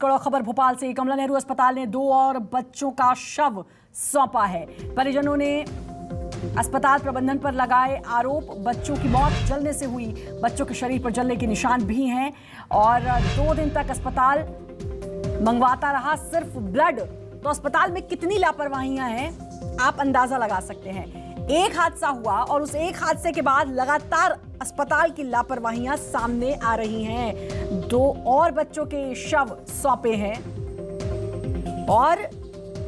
कड़ो खबर भोपाल से। कमला नेहरू अस्पताल ने 2 और बच्चों का शव सौंपा है। परिजनों ने अस्पताल प्रबंधन पर लगाए आरोप। बच्चों की मौत जलने से हुई, बच्चों के शरीर पर जलने के निशान भी हैं और 2 दिन तक अस्पताल मंगवाता रहा सिर्फ ब्लड। तो अस्पताल में कितनी लापरवाहियां हैं आप अंदाजा लगा सकते हैं। एक हादसा हुआ और उस एक हादसे के बाद लगातार अस्पताल की लापरवाहियां सामने आ रही हैं। 2 और बच्चों के शव सौंपे हैं और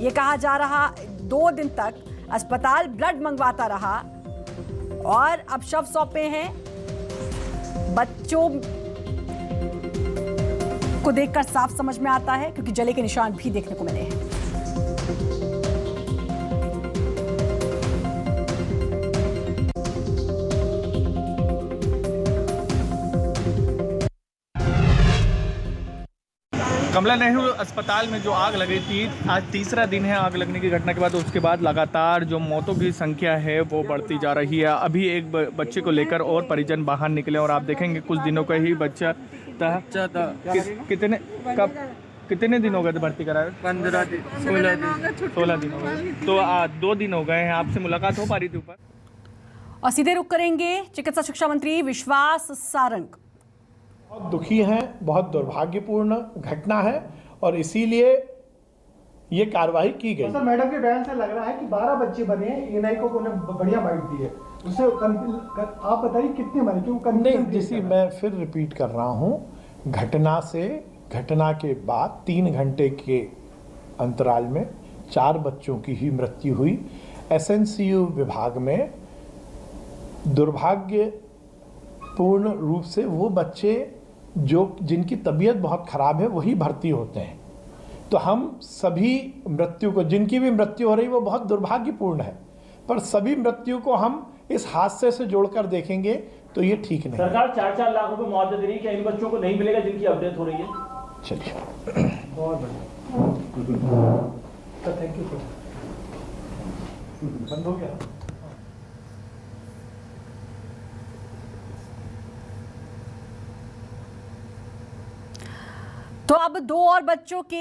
ये कहा जा रहा 2 दिन तक अस्पताल ब्लड मंगवाता रहा और अब शव सौंपे हैं। बच्चों को देखकर साफ समझ में आता है क्योंकि जले के निशान भी देखने को मिले हैं। कमला नेहरू अस्पताल में जो आग लगी थी, आज तीसरा दिन है आग लगने की घटना के बाद। उसके बाद लगातार जो मौतों की संख्या है वो बढ़ती जा रही है। अभी एक बच्चे को लेकर और परिजन बाहर निकले और आप देखेंगे कुछ दिनों का ही बच्चा था। कितने दिन हो गए थे भर्ती कराए? 15 दिन 16 दिन हो गए। तो 2 दिन हो गए हैं। आपसे मुलाकात हो पा रही थी ऊपर? और सीधे रुक करेंगे चिकित्सा शिक्षा मंत्री विश्वास सारंग। बहुत दुखी हैं, बहुत दुर्भाग्यपूर्ण घटना है और इसीलिए ये कार्रवाई की गई। सर, मैडम के बयान से लग रहा है कि 12 बच्चे बने हैं, ईएनआई को उन्हें बढ़िया बाइट दी है। उससे आप बताइए कितने मरे? क्यों नहीं, जिसे मैं फिर रिपीट कर रहा हूँ, घटना के बाद 3 घंटे के अंतराल में 4 बच्चों की ही मृत्यु हुई। एसएनसीयू विभाग में दुर्भाग्यपूर्ण रूप से वो बच्चे जिनकी तबीयत बहुत खराब है वही भर्ती होते हैं। तो हम सभी मृत्यु को, जिनकी भी मृत्यु हो रही वो बहुत दुर्भाग्यपूर्ण है, पर सभी मृत्यु को हम इस हादसे से जोड़कर देखेंगे तो ये ठीक नहीं। सरकार 4-4 लाख रुपए मुआवजा दे रही है, क्या इन बच्चों को नहीं मिलेगा जिनकी अपडेट हो रही है? चलिए, बहुत बढ़िया, थैंक यू। बंद हो गया। तो अब 2 और बच्चों के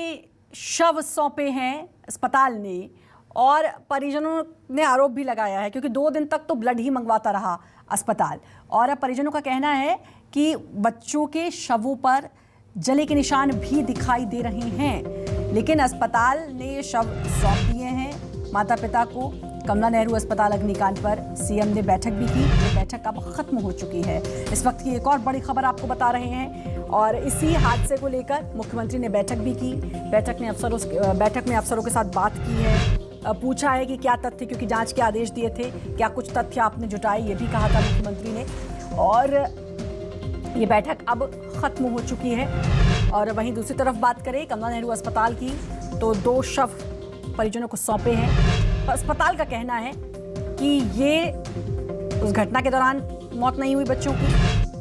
शव सौंपे हैं अस्पताल ने और परिजनों ने आरोप भी लगाया है क्योंकि 2 दिन तक तो ब्लड ही मंगवाता रहा अस्पताल। और अब परिजनों का कहना है कि बच्चों के शवों पर जले के निशान भी दिखाई दे रहे हैं, लेकिन अस्पताल ने ये शव सौंप दिए हैं माता पिता को। कमला नेहरू अस्पताल अग्निकांड पर सीएम ने बैठक भी की, जो बैठक अब खत्म हो चुकी है। इस वक्त की एक और बड़ी खबर आपको बता रहे हैं और इसी हादसे को लेकर मुख्यमंत्री ने बैठक भी की। बैठक में अफसरों के साथ बात की है, पूछा है कि क्या तथ्य, क्योंकि जांच के आदेश दिए थे, क्या कुछ तथ्य आपने जुटाए, ये भी कहा था मुख्यमंत्री ने। और ये बैठक अब खत्म हो चुकी है। और वहीं दूसरी तरफ बात करें कमला नेहरू अस्पताल की, तो 2 शव परिजनों को सौंपे हैं। अस्पताल का कहना है कि ये उस घटना के दौरान मौत नहीं हुई बच्चों की।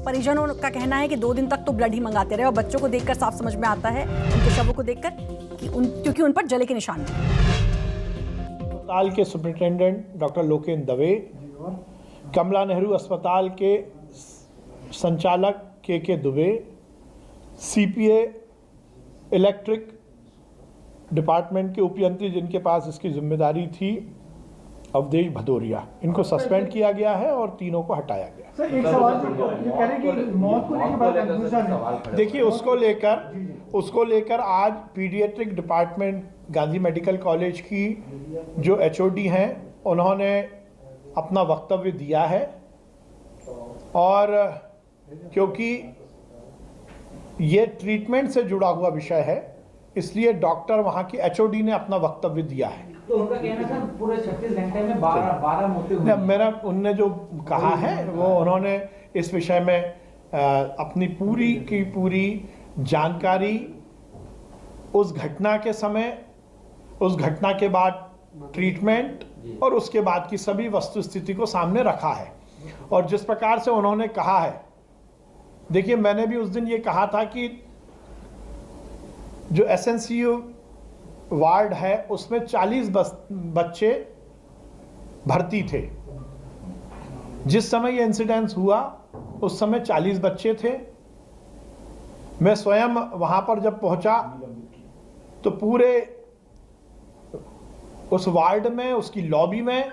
परिजनों का कहना है कि 2 दिन तक तो ब्लड ही मंगाते रहे और बच्चों को देखकर साफ समझ में आता है, उनके शवों को देखकर, कि क्योंकि उन पर जले के निशान थे। अस्पताल के सुपरिटेंडेंट डॉक्टर लोकेंद्र दवे, कमला नेहरू अस्पताल के संचालक के दुबे, सीपीए इलेक्ट्रिक डिपार्टमेंट के उपयंत्री जिनके पास इसकी जिम्मेदारी थी अवधेश भदौरिया, इनको सस्पेंड किया गया है और 3 को हटाया गया। सर, एक सवाल ये कह रहे कि मौत को लेकर देखिए, उसको लेकर आज paediatric department Gandhi medical college की जो एचओडी हैं उन्होंने अपना वक्तव्य दिया है और क्योंकि ये ट्रीटमेंट से जुड़ा हुआ विषय है इसलिए डॉक्टर वहां की एचओडी ने अपना वक्तव्य दिया है। तो उनका कहना था पूरे 36 घंटे में 12 मौतें हुई। मेरा उनने जो कहा है वो उन्होंने इस विषय में अपनी पूरी की पूरी जानकारी उस घटना के समय, उस घटना के बाद ट्रीटमेंट और उसके बाद की सभी वस्तुस्थिति को सामने रखा है। और जिस प्रकार से उन्होंने कहा है, देखिए मैंने भी उस दिन ये कहा था कि जो एसएनसीयू वार्ड है उसमें 40 बच्चे भर्ती थे। जिस समय ये इंसिडेंस हुआ उस समय 40 बच्चे थे। मैं स्वयं वहां पर जब पहुंचा तो पूरे उस वार्ड में, उसकी लॉबी में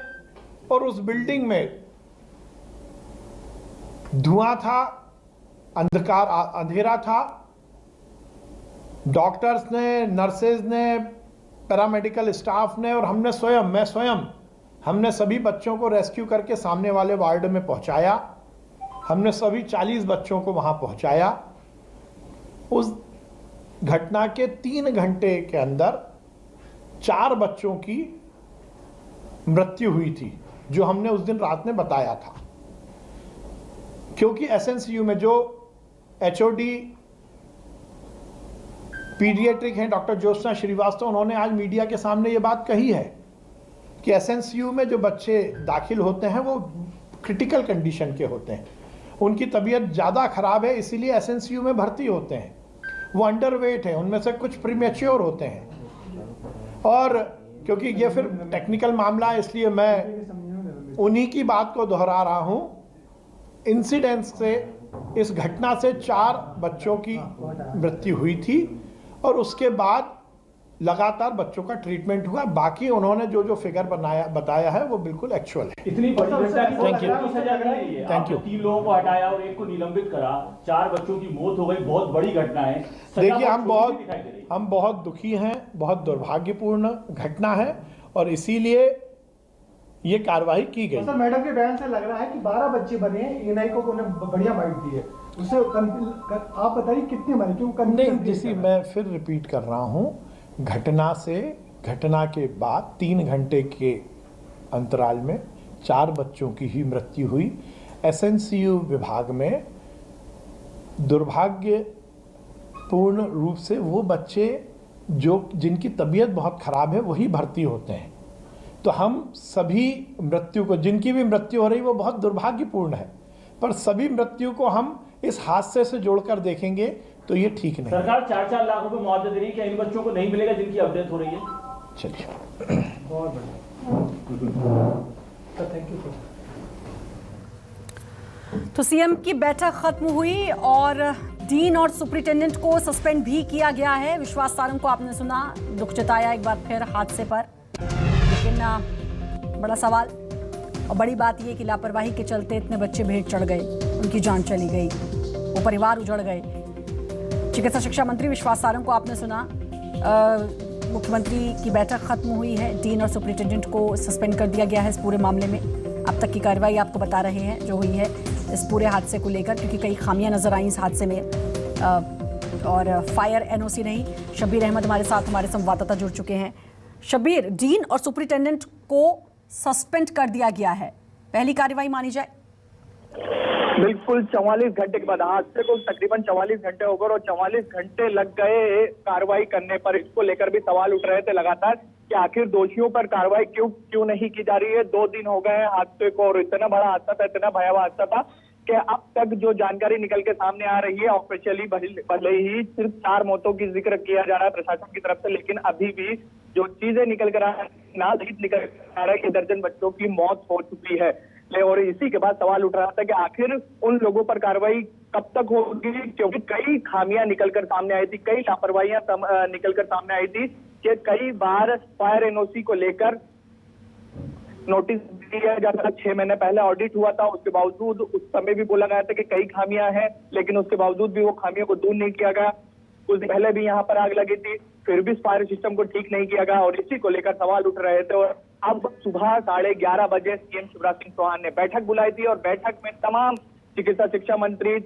और उस बिल्डिंग में धुआं था, अंधकार, अंधेरा था। डॉक्टर्स ने, नर्सेज ने, पैरामेडिकल स्टाफ ने और मैं स्वयं हमने सभी बच्चों को रेस्क्यू करके सामने वाले वार्ड में पहुंचाया। हमने सभी 40 बच्चों को वहां पहुंचाया। उस घटना के 3 घंटे के अंदर 4 बच्चों की मृत्यु हुई थी, जो हमने उस दिन रात में बताया था। क्योंकि एसएनसीयू में जो एचओडी पीडियाट्रिक हैं डॉक्टर ज्योत्सना श्रीवास्तव, उन्होंने आज मीडिया के सामने ये बात कही है कि एसएनसीयू में जो बच्चे दाखिल होते हैं वो क्रिटिकल कंडीशन के होते हैं, उनकी तबीयत ज़्यादा खराब है, इसीलिए एसएनसीयू में भर्ती होते हैं। वो अंडरवेट है, उनमें से कुछ प्रीमेच्योर होते हैं। और क्योंकि ये फिर टेक्निकल मामला है, इसलिए मैं उन्हीं की बात को दोहरा रहा हूँ। इंसिडेंस से, इस घटना से 4 बच्चों की मृत्यु हुई थी और उसके बाद लगातार बच्चों का ट्रीटमेंट हुआ। बाकी उन्होंने जो फिगर बताया है वो बिल्कुल एक्चुअल है। इतनी बड़ी घटना की Thank you. सजा भी नहीं है। Thank you. 3 लोगों को हटाया और 1 को निलंबित करा, 4 बच्चों की मौत हो गई, बहुत बड़ी घटना है। देखिए, हम बहुत दुखी हैं, बहुत दुर्भाग्यपूर्ण घटना है और इसीलिए ये कार्रवाई की गई। सर, मैडम के बयान से लग रहा है कि 12 बच्चे बने हैं, एएनआई को उन्हें बढ़िया बाइट दी है, उससे आप बताइए कितने मरे? क्यों नहीं, जिसे मैं फिर रिपीट कर रहा हूँ, घटना के बाद 3 घंटे के अंतराल में 4 बच्चों की ही मृत्यु हुई। एसएनसीयू विभाग में दुर्भाग्यपूर्ण रूप से वो बच्चे जिनकी तबीयत बहुत खराब है वही भर्ती होते हैं। तो हम सभी मृत्यु को, जिनकी भी मृत्यु हो रही वो बहुत दुर्भाग्यपूर्ण है, पर सभी मृत्यु को हम इस हादसे से जोड़कर देखेंगे तो ये ठीक नहीं। सरकार 4-4 लाख रुपए मुआवजा दे रही है, क्या इन बच्चों को नहीं मिलेगा जिनकी अपडेट हो रही है? चलिए, बहुत बढ़िया, थैंक यू सर। तो सीएम की बैठक खत्म हुई और डीन और सुपरिटेंडेंट को सस्पेंड भी किया गया है। विश्वास सारंग को आपने सुना, दुख जताया एक बार फिर हादसे पर, लेकिन बड़ा सवाल और बड़ी बात यह कि लापरवाही के चलते इतने बच्चे भेंट चढ़ गए, उनकी जान चली गई, वो परिवार उजड़ गए। चिकित्सा शिक्षा मंत्री विश्वास सारंग को आपने सुना। मुख्यमंत्री की बैठक खत्म हुई है, डीन और सुपरिटेंडेंट को सस्पेंड कर दिया गया है इस पूरे मामले में। अब तक की कार्रवाई आपको बता रहे हैं जो हुई है इस पूरे हादसे को लेकर, क्योंकि कई खामियां नजर आई इस हादसे में। और फायर एनओसी नहीं। शब्बीर अहमद हमारे साथ, हमारे संवाददाता जुड़ चुके हैं। शब्बीर, डीन और सुपरिटेंडेंट को सस्पेंड कर दिया गया है, पहली कार्रवाई मानी जाए? बिल्कुल, 44 घंटे के बाद, हादसे को तकरीबन 44 घंटे हो गए और 44 घंटे लग गए कार्रवाई करने पर। इसको लेकर भी सवाल उठ रहे थे लगातार कि आखिर दोषियों पर कार्रवाई क्यों नहीं की जा रही है। 2 दिन हो गए हादसे को और इतना बड़ा हादसा था, इतना भयावह हादसा था कि अब तक जो जानकारी निकल के सामने आ रही है, ऑफिशियली भले ही सिर्फ 4 मौतों की जिक्र किया जा रहा है प्रशासन की तरफ से, लेकिन अभी भी जो चीजें निकल कर निकल आ रहा है कि दर्जन बच्चों की मौत हो चुकी है। और इसी के बाद सवाल उठ रहा था कि आखिर उन लोगों पर कार्रवाई कब तक होगी, क्योंकि कई खामियां निकलकर सामने आई थी, कई लापरवाहियां निकलकर सामने आई थी कि कई बार फायर एनओसी को लेकर नोटिस दिया जाता था। 6 महीने पहले ऑडिट हुआ था, उसके बावजूद उस समय भी बोला गया था कि कई खामियां हैं, लेकिन उसके बावजूद भी वो खामियों को दूर नहीं किया गया। कुछ दिन पहले भी यहाँ पर आग लगी थी, फिर भी फायर सिस्टम को ठीक नहीं किया गया और इसी को लेकर सवाल उठ रहे थे। और अब सुबह 11:30 बजे सीएम शिवराज सिंह चौहान ने बैठक बुलाई थी और बैठक में तमाम चिकित्सा शिक्षा मंत्री,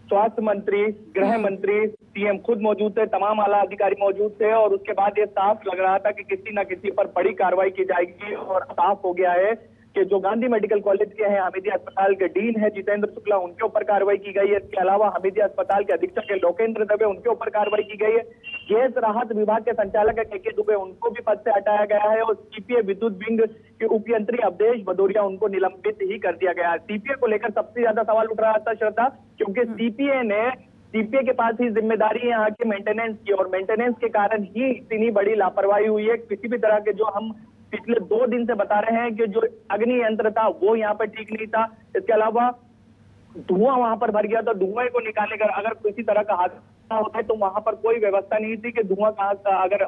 स्वास्थ्य मंत्री, गृह मंत्री, सीएम खुद मौजूद थे, तमाम आला अधिकारी मौजूद थे और उसके बाद ये साफ लग रहा था कि किसी न किसी पर बड़ी कार्रवाई की जाएगी। और साफ हो गया है कि जो गांधी मेडिकल कॉलेज के हैं, हमीदिया अस्पताल के डीन है जितेंद्र शुक्ला, उनके ऊपर कार्रवाई की गई है। इसके अलावा हमीदिया अस्पताल के अधीक्षक है लोकेंद्र दवे, उनके ऊपर कार्रवाई की गई है। गैस राहत विभाग के संचालक है के दुबे, उनको भी पद से हटाया गया है और सीपीए विद्युत विंग के उपयंत्री अवधेश भदौरिया, उनको निलंबित ही कर दिया गया है। सीपीए को लेकर सबसे ज्यादा सवाल उठ रहा था श्रद्धा, क्योंकि सीपीए के पास ही जिम्मेदारी है यहाँ की मेंटेनेंस की और मेंटेनेंस के कारण ही इतनी बड़ी लापरवाही हुई है। किसी भी तरह के, जो हम पिछले 2 दिन से बता रहे हैं कि जो अग्नि यंत्र था वो यहाँ पर ठीक नहीं था। इसके अलावा धुआं वहां पर भर गया था, धुएं को निकालने का अगर किसी तरह का हादसा होता है तो वहां पर कोई व्यवस्था नहीं थी कि धुआं कहाँ, अगर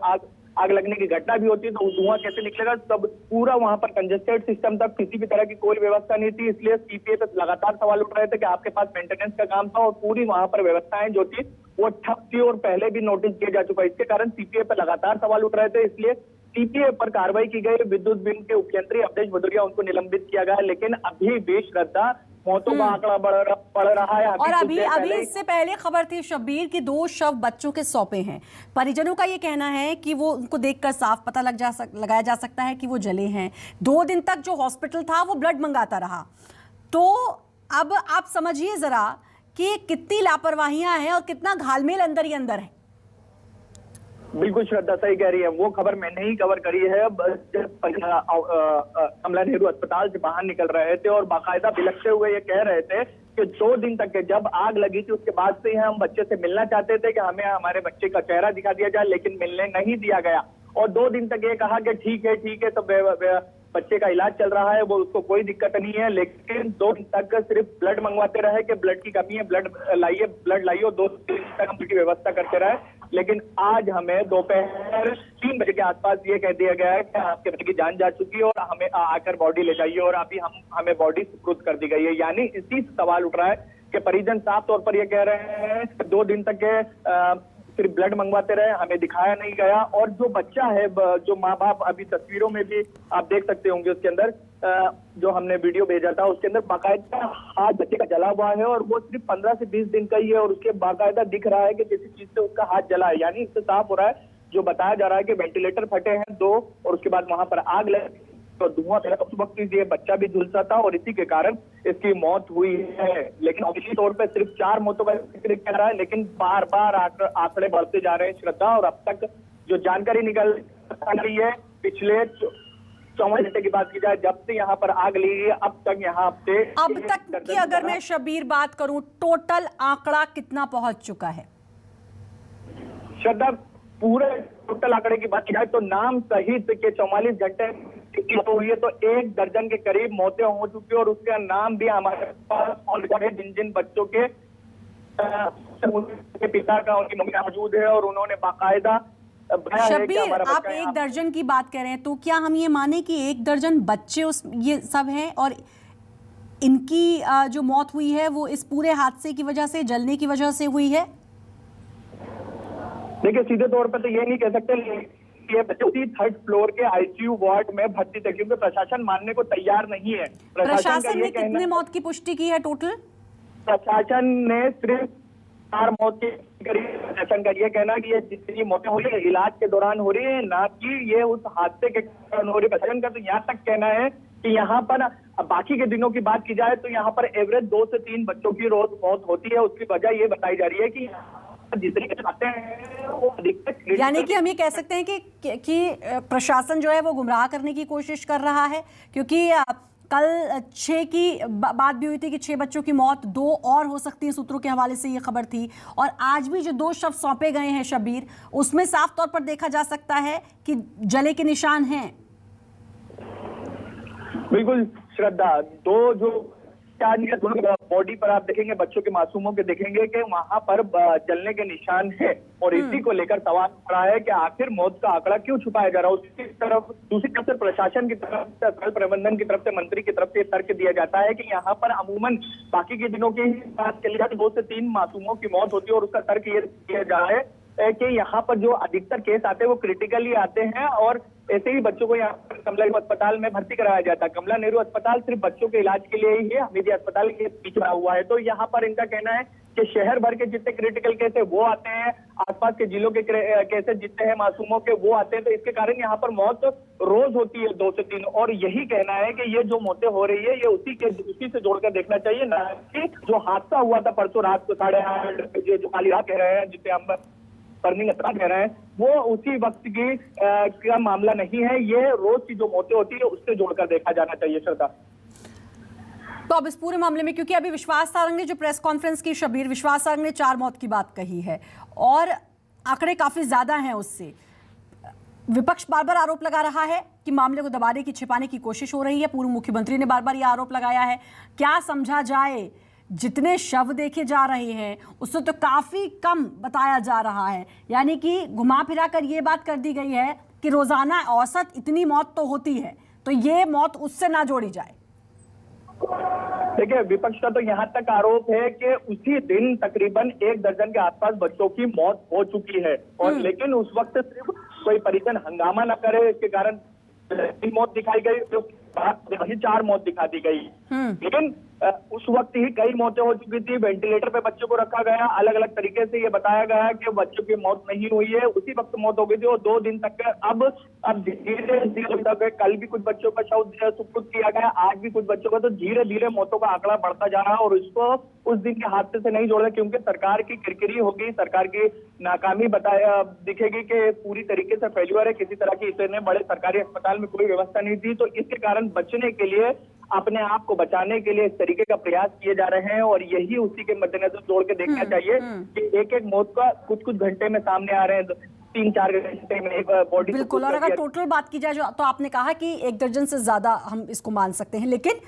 आग लगने की घटना भी होती है तो धुआं कैसे निकलेगा, सब पूरा वहां पर कंजेस्टेड सिस्टम था, किसी भी तरह की कोई व्यवस्था नहीं थी। इसलिए सीपीए पे लगातार सवाल उठ रहे थे कि आपके पास मेंटेनेंस का काम था और पूरी वहां पर व्यवस्थाएं जो थी वो ठप थी और पहले भी नोटिस किया जा चुका है। इसके कारण सीपीए पर लगातार सवाल उठ रहे थे, इसलिए सीपीए पर कार्रवाई की गई। विद्युत विंग के उपयंत्री अवधेश भदौरिया उनको निलंबित किया गया, लेकिन अभी भी श्रद्धा मौतों का आंकड़ा बढ़ रहा है। और अभी इससे पहले खबर थी शब्बीर की 2 शव बच्चों के सौंपे हैं। परिजनों का ये कहना है कि वो उनको देखकर साफ पता लगाया जा सकता है कि वो जले हैं। 2 दिन तक जो हॉस्पिटल था वो ब्लड मंगाता रहा। तो अब आप समझिए जरा कि कितनी लापरवाहियां हैं और कितना घालमेल अंदर ही अंदर है। बिल्कुल श्रद्धा सही कह रही है, वो खबर मैंने ही कवर करी है। कमला नेहरू अस्पताल से बाहर निकल रहे थे और बाकायदा बिलखते हुए ये कह रहे थे कि 2 दिन तक जब आग लगी थी उसके बाद से हम बच्चे से मिलना चाहते थे कि हमें हमारे बच्चे का चेहरा दिखा दिया जाए, लेकिन मिलने नहीं दिया गया। और 2 दिन तक ये कहा कि ठीक है तो बच्चे का इलाज चल रहा है, वो उसको कोई दिक्कत नहीं है, लेकिन 2 दिन तक सिर्फ ब्लड मंगवाते रहे कि ब्लड की कमी है, ब्लड लाइए और 2 दिन तक हम उसकी व्यवस्था करते रहे। लेकिन आज हमें दोपहर 3 बजे के आसपास ये कह दिया गया है कि आपके बच्चे की जान जा चुकी है और हमें आकर बॉडी ले जाइए, और अभी हमें बॉडी सुपुर्द कर दी गई है। यानी इसी से सवाल उठ रहा है कि परिजन साफ तौर पर ये कह रहे हैं 2 दिन तक के सिर्फ ब्लड मंगवाते रहे, हमें दिखाया नहीं गया। और जो बच्चा है, जो माँ बाप, अभी तस्वीरों में भी आप देख सकते होंगे, उसके अंदर जो हमने वीडियो भेजा था उसके अंदर बाकायदा हाथ बच्चे का जला हुआ है और वो सिर्फ 15 से 20 दिन का ही है और उसके बाकायदा दिख रहा है कि किसी चीज से उसका हाथ जला है। यानी इससे साफ हो रहा है, जो बताया जा रहा है कि वेंटिलेटर फटे हैं 2 और उसके बाद वहां पर आग लगी तो धुआं फैला, उस वक्त ये बच्चा भी झुलसा था और इसी के कारण इसकी मौत हुई है। लेकिन ऑफिशियल तौर पर सिर्फ 4 मौतों का जिक्र किया रहा है, लेकिन बार बार आंकड़े बढ़ते जा रहे हैं श्रद्धा। और अब तक जो जानकारी निकल रही है, पिछले 24 घंटे की बात की जाए जब से यहाँ पर आग लगी है, अब तक की अगर मैं शब्बीर बात करूं, टोटल आंकड़ा कितना पहुंच चुका है? श्रद्धा, पूरे टोटल आंकड़े की बात की जाए तो नाम सहित के 44 घंटे हुई है तो 1 दर्जन के करीब मौतें हो चुकी है और उसका नाम भी हमारे पास है, जिन बच्चों के पिता का, उनकी मम्मी मौजूद है और उन्होंने बाकायदा। शब्बीर, आप 1 दर्जन की बात कर रहे हैं तो क्या हम ये माने कि 1 दर्जन बच्चे ये सब हैं और इनकी जो मौत हुई है वो इस पूरे हादसे की वजह से, जलने की वजह से हुई है? देखिए, सीधे तौर पर तो ये नहीं कह सकते, ये बच्चे उसी 3rd फ्लोर के आईसीयू वार्ड में भर्ती थे, क्योंकि प्रशासन मानने को तैयार नहीं है। प्रशासन ने कितने मौत की पुष्टि की है टोटल? प्रशासन ने सिर्फ 4 मौत की करीब। प्रशासन का ये कहना कि ये जितनी मौतें हो रही है इलाज के दौरान हो रही है, ना कि ये उस हादसे के कारण हो रही है। प्रशासन का तो यहाँ तक कहना है कि यहाँ पर बाकी के दिनों की बात की जाए तो यहाँ पर एवरेज 2 से 3 बच्चों की रोज मौत होती है। उसकी वजह ये बताई जा रही है कि यानी कि हम ये कह सकते हैं कि प्रशासन जो है वो गुमराह करने की कोशिश कर रहा है, क्योंकि कल 6 की बात भी हुई थी कि 6 बच्चों की मौत, 2 और हो सकती है, सूत्रों के हवाले से ये खबर थी। और आज भी जो 2 शव सौंपे गए हैं शब्बीर, उसमें साफ तौर पर देखा जा सकता है कि जले के निशान हैं। बिल्कुल श्रद्धा, 2 जो बॉडी पर आप देखेंगे, बच्चों के मासूमों के देखेंगे कि वहां पर जलने के निशान है और इसी को लेकर सवाल उठ रहा है कि आखिर मौत का आंकड़ा क्यों छुपाया जा रहा है। उसकी तरफ, दूसरी तरफ से प्रशासन की तरफ से, अस्पताल प्रबंधन की तरफ से, मंत्री की तरफ से तर्क दिया जाता है कि यहाँ पर अमूमन बाकी के दिनों की बात चली जाती 2 से 3 मासूमों की मौत होती है और उसका तर्क ये दिया जा रहा है कि यहाँ पर जो अधिकतर केस आते हैं वो क्रिटिकली आते हैं और ऐसे ही बच्चों को यहाँ पर कमला नेहरू अस्पताल में भर्ती कराया जाता है। कमला नेहरू अस्पताल सिर्फ बच्चों के इलाज के लिए ही है, हमीदी अस्पताल के पीछे रहा हुआ है। तो यहाँ पर इनका कहना है कि शहर भर के जितने क्रिटिकल केस है वो आते हैं, आसपास के जिलों के केसेस जितने हैं मासूमों के वो आते हैं, तो इसके कारण यहाँ पर मौत रोज होती है 2 से 3। और यही कहना है कि ये जो मौतें हो रही है ये उसी से जोड़कर देखना चाहिए, ना कि जो हादसा हुआ था परसों रात को 8:30 बजे, जो काली रात कह रहे हैं, जिसे हम बर्निंग अस्पताल कह रहे हैं, वो उसी वक्त की का मामला नहीं है। ये रोज की जो मौतें होती है उससे जोड़कर देखा जाना चाहिए श्रद्धा। तो अब इस पूरे मामले में, क्योंकि अभी विश्वास सारंग ने जो प्रेस कॉन्फ्रेंस की, शब्बीर, विश्वास सारंग ने 4 मौत की बात कही है और आंकड़े काफी ज्यादा हैं उससे। विपक्ष बार बार आरोप लगा रहा है कि मामले को दबाने की, छिपाने की कोशिश हो रही है। पूर्व मुख्यमंत्री ने बार बार ये आरोप लगाया है। क्या समझा जाए जितने शव देखे जा रहे हैं उससे तो काफ़ी कम बताया जा रहा है, यानी कि घुमा फिरा कर ये बात कर दी गई है कि रोज़ाना औसत इतनी मौत तो होती है, तो ये मौत उससे ना जोड़ी जाए। देखिए, विपक्ष का तो यहाँ तक आरोप है कि उसी दिन तकरीबन 1 दर्जन के आसपास बच्चों की मौत हो चुकी है, और लेकिन उस वक्त सिर्फ कोई परिजन हंगामा न करे, इसके कारण 3 मौत दिखाई गई, तो वही 4 मौत दिखा दी गई। लेकिन उस वक्त ही कई मौतें हो चुकी थी, वेंटिलेटर पे बच्चों को रखा गया, अलग अलग तरीके से ये बताया गया कि बच्चों की मौत नहीं हुई है, उसी वक्त मौत हो गई थी, और 2 दिन तक अब धीरे कल भी कुछ बच्चों का शव सुपुर्द किया गया, आज भी कुछ बच्चों का, तो धीरे धीरे मौतों का आंकड़ा बढ़ता जा रहा है, और इसको उस दिन के हादसे से नहीं जोड़ा, क्योंकि सरकार की किरकिरी होगी, सरकार की नाकामी बताया दिखेगी कि पूरी तरीके से फेल्यूर है, किसी तरह की इतने बड़े सरकारी अस्पताल में कोई व्यवस्था नहीं थी, तो इसके कारण बचने के लिए, अपने आप को बचाने के लिए इस तरीके का प्रयास किए जा रहे हैं, और यही उसी के मद्देनजर जोड़ के देखना चाहिए कि एक एक मौत का कुछ कुछ घंटे में सामने आ रहे हैं, 3-4 घंटे में एक बॉडी। बिल्कुल, और अगर टोटल बात की जाए तो आपने कहा कि 1 दर्जन से ज्यादा हम इसको मान सकते हैं, लेकिन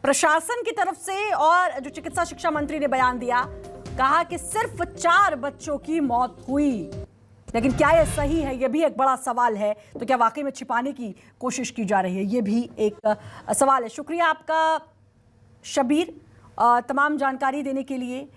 प्रशासन की तरफ से और जो चिकित्सा शिक्षा मंत्री ने बयान दिया, कहा कि सिर्फ 4 बच्चों की मौत हुई, लेकिन क्या ये सही है, ये भी एक बड़ा सवाल है। तो क्या वाकई में छिपाने की कोशिश की जा रही है, ये भी एक सवाल है। शुक्रिया आपका शबीर, तमाम जानकारी देने के लिए।